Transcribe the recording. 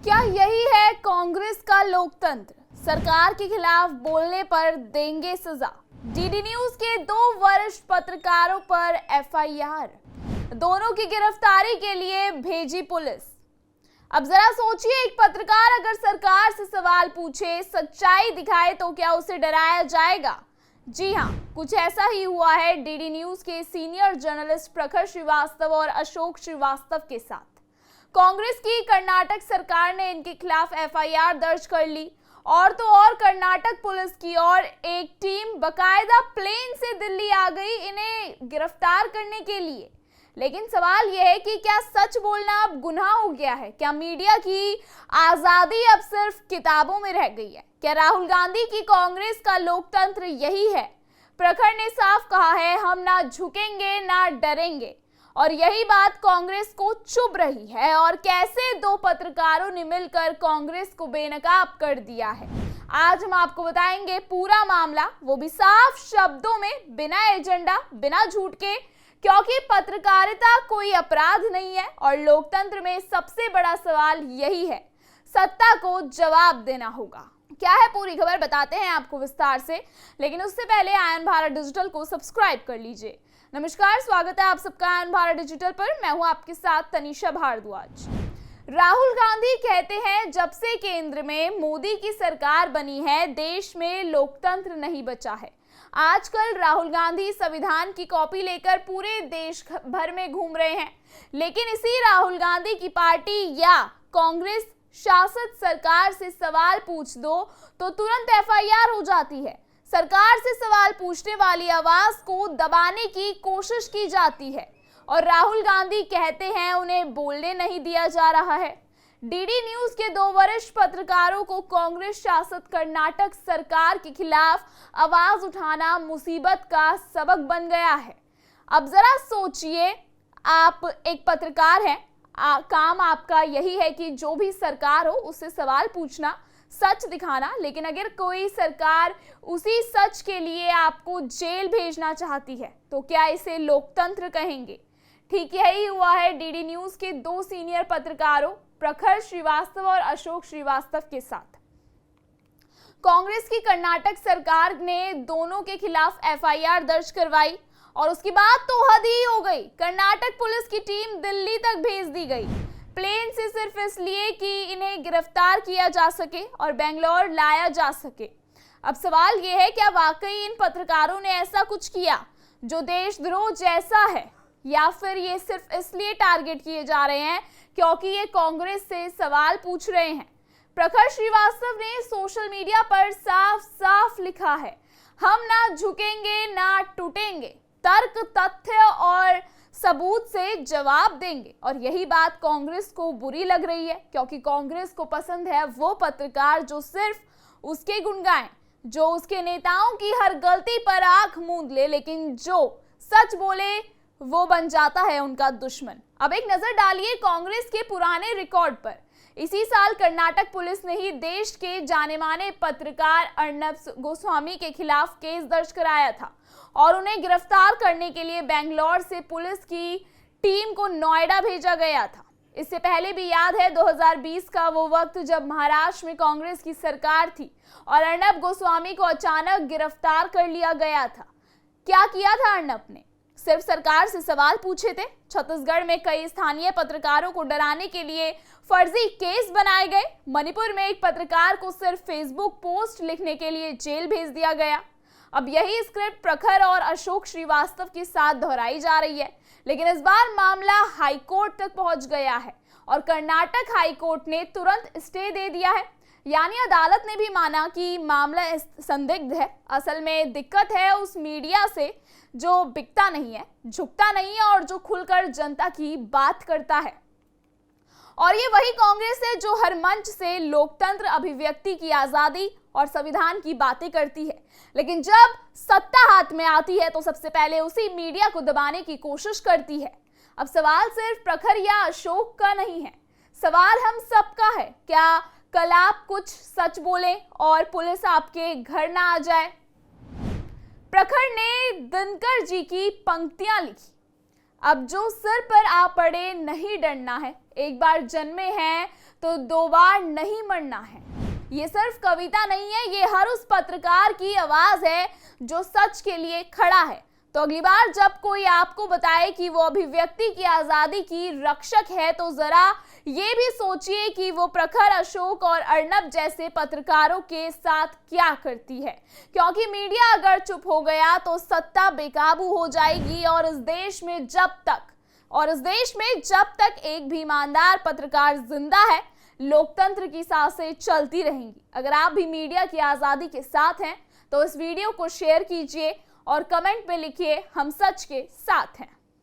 क्या यही है कांग्रेस का लोकतंत्र? सरकार के खिलाफ बोलने पर देंगे सजा। डीडी न्यूज के 2 वरिष्ठ पत्रकारों पर एफआईआर, दोनों की गिरफ्तारी के लिए भेजी पुलिस। अब जरा सोचिए, एक पत्रकार अगर सरकार से सवाल पूछे, सच्चाई दिखाए तो क्या उसे डराया जाएगा? जी हां, कुछ ऐसा ही हुआ है डीडी न्यूज के सीनियर जर्नलिस्ट प्रखर श्रीवास्तव और अशोक श्रीवास्तव के साथ। कांग्रेस की कर्नाटक सरकार ने इनके खिलाफ एफआईआर दर्ज कर ली और तो और कर्नाटक पुलिस की और एक टीम बकायदा प्लेन से दिल्ली आ गई इन्हें गिरफ्तार करने के लिए। लेकिन सवाल यह है कि क्या सच बोलना अब गुनाह हो गया है? क्या मीडिया की आजादी अब सिर्फ किताबों में रह गई है? क्या राहुल गांधी की कांग्रेस का लोकतंत्र यही है? प्रखर ने साफ कहा है, हम ना झुकेंगे ना डरेंगे, और यही बात कांग्रेस को चुभ रही है। और कैसे 2 पत्रकारों ने मिलकर कांग्रेस को बेनकाब कर दिया है, आज हम आपको बताएंगे पूरा मामला, वो भी साफ शब्दों में, बिना एजेंडा, बिना झूठ के, क्योंकि पत्रकारिता कोई अपराध नहीं है और लोकतंत्र में सबसे बड़ा सवाल यही है, सत्ता को जवाब देना होगा। क्या है पूरी खबर, बताते हैं आपको विस्तार से, लेकिन उससे पहले आयन भारत डिजिटल को सब्सक्राइब कर लीजिए। नमस्कार, स्वागत है आप सबका आयन भारत डिजिटल पर। मैं हूं आपके साथ तनिषा भारद्वाज। राहुल गांधी कहते हैं, जब से केंद्र में मोदी की सरकार बनी है, देश में लोकतंत्र नहीं बचा है। आजकल राहुल गांधी संविधान की कॉपी लेकर पूरे देश भर में घूम रहे हैं, लेकिन इसी राहुल गांधी की पार्टी या कांग्रेस शासित सरकार से सवाल पूछ दो तो तुरंत एफआईआर हो जाती है। सरकार से सवाल पूछने वाली आवाज को दबाने की कोशिश की जाती है और राहुल गांधी कहते हैं उन्हें बोलने नहीं दिया जा रहा है। डीडी न्यूज के 2 वरिष्ठ पत्रकारों को कांग्रेस शासित कर्नाटक सरकार के खिलाफ आवाज उठाना मुसीबत का सबक बन गया है। अब जरा सोचिए, आप एक पत्रकार हैं, काम आपका यही है कि जो भी सरकार हो उससे सवाल पूछना, सच दिखाना, लेकिन अगर कोई सरकार उसी सच के लिए आपको जेल भेजना चाहती है तो क्या इसे लोकतंत्र कहेंगे? ठीक यही हुआ है डीडी न्यूज के 2 सीनियर पत्रकारों प्रखर श्रीवास्तव और अशोक श्रीवास्तव के साथ। कांग्रेस की कर्नाटक सरकार ने दोनों के खिलाफ एफआईआर दर्ज करवाई और उसके बाद तो हद ही हो गई। कर्नाटक पुलिस की टीम दिल्ली तक भेज दी गई, प्लेन से, सिर्फ इसलिए कि इन्हें गिरफ्तार किया जा सके और बेंगलोर लाया जा सके। अब सवाल यह है, क्या वाकई इन पत्रकारों ने ऐसा कुछ किया जो देशद्रोह जैसा है, या फिर ये सिर्फ इसलिए टारगेट किए जा रहे हैं क्योंकि ये कांग्रेस से सवाल पूछ रहे हैं? प्रखर श्रीवास्तव ने सोशल मीडिया पर साफ साफ लिखा है, हम ना झुकेंगे ना टूटेंगे, तर्क, तथ्य और सबूत से जवाब देंगे। और यही बात कांग्रेस को बुरी लग रही है, क्योंकि कांग्रेस को पसंद है वो पत्रकार जो सिर्फ उसके गुण गाएं, जो उसके नेताओं की हर गलती पर आंख मूंद ले, लेकिन जो सच बोले वो बन जाता है उनका दुश्मन। अब एक नजर डालिए कांग्रेस के पुराने रिकॉर्ड पर। इसी साल कर्नाटक पुलिस ने ही देश के जाने माने पत्रकार अर्नब गोस्वामी के खिलाफ केस दर्ज कराया था और उन्हें गिरफ्तार करने के लिए बेंगलोर से पुलिस की टीम को नोएडा भेजा गया था। इससे पहले भी याद है 2020 का वो वक्त जब महाराष्ट्र में कांग्रेस की सरकार थी और अर्नब गोस्वामी को अचानक गिरफ्तार कर लिया गया था। क्या किया था अर्नब ने? सिर्फ सरकार से सवाल पूछे थे। छत्तीसगढ़ में कई स्थानीय पत्रकारों को डराने के लिए फर्जी केस बनाए गए। मणिपुर में एक पत्रकार को सिर्फ फेसबुक पोस्ट लिखने के लिए जेल भेज दिया गया। अब यही स्क्रिप्ट प्रखर और अशोक श्रीवास्तव के साथ दोहराई जा रही है, लेकिन इस बार मामला हाईकोर्ट तक पहुंच गया है और कर्नाटक हाईकोर्ट ने तुरंत स्टे दे दिया है। यानी अदालत ने भी माना कि मामला संदिग्ध है। असल में दिक्कत है उस मीडिया से जो बिकता नहीं है, झुकता नहीं है और जो खुलकर जनता की बात करता है। और ये वही कांग्रेस है जो हर मंच से लोकतंत्र, अभिव्यक्ति की आजादी और संविधान की बातें करती है, लेकिन जब सत्ता हाथ में आती है तो सबसे पहले उसी मीडिया को दबाने की कोशिश करती है। अब सवाल सिर्फ प्रखर या अशोक का नहीं है, सवाल हम सबका है। क्या कल आप कुछ सच बोलें और पुलिस आपके घर ना आ जाए? प्रखर ने दिनकर जी की पंक्तियां लिखी, अब जो सिर पर आ पड़े नहीं डरना है, एक बार जन्मे हैं तो 2 बार नहीं मरना है। ये सिर्फ कविता नहीं है, ये हर उस पत्रकार की आवाज है जो सच के लिए खड़ा है। तो अगली बार जब कोई आपको बताए कि वो अभिव्यक्ति की आजादी की रक्षक है, तो जरा ये भी सोचिए कि वो प्रखर, अशोक और अर्नब जैसे पत्रकारों के साथ क्या करती है। क्योंकि मीडिया अगर चुप हो गया तो सत्ता बेकाबू हो जाएगी और इस देश में जब तक एक भी ईमानदार पत्रकार जिंदा है, लोकतंत्र की सांसें चलती रहेंगी। अगर आप भी मीडिया की आजादी के साथ हैं तो इस वीडियो को शेयर कीजिए और कमेंट में लिखिए, हम सच के साथ हैं।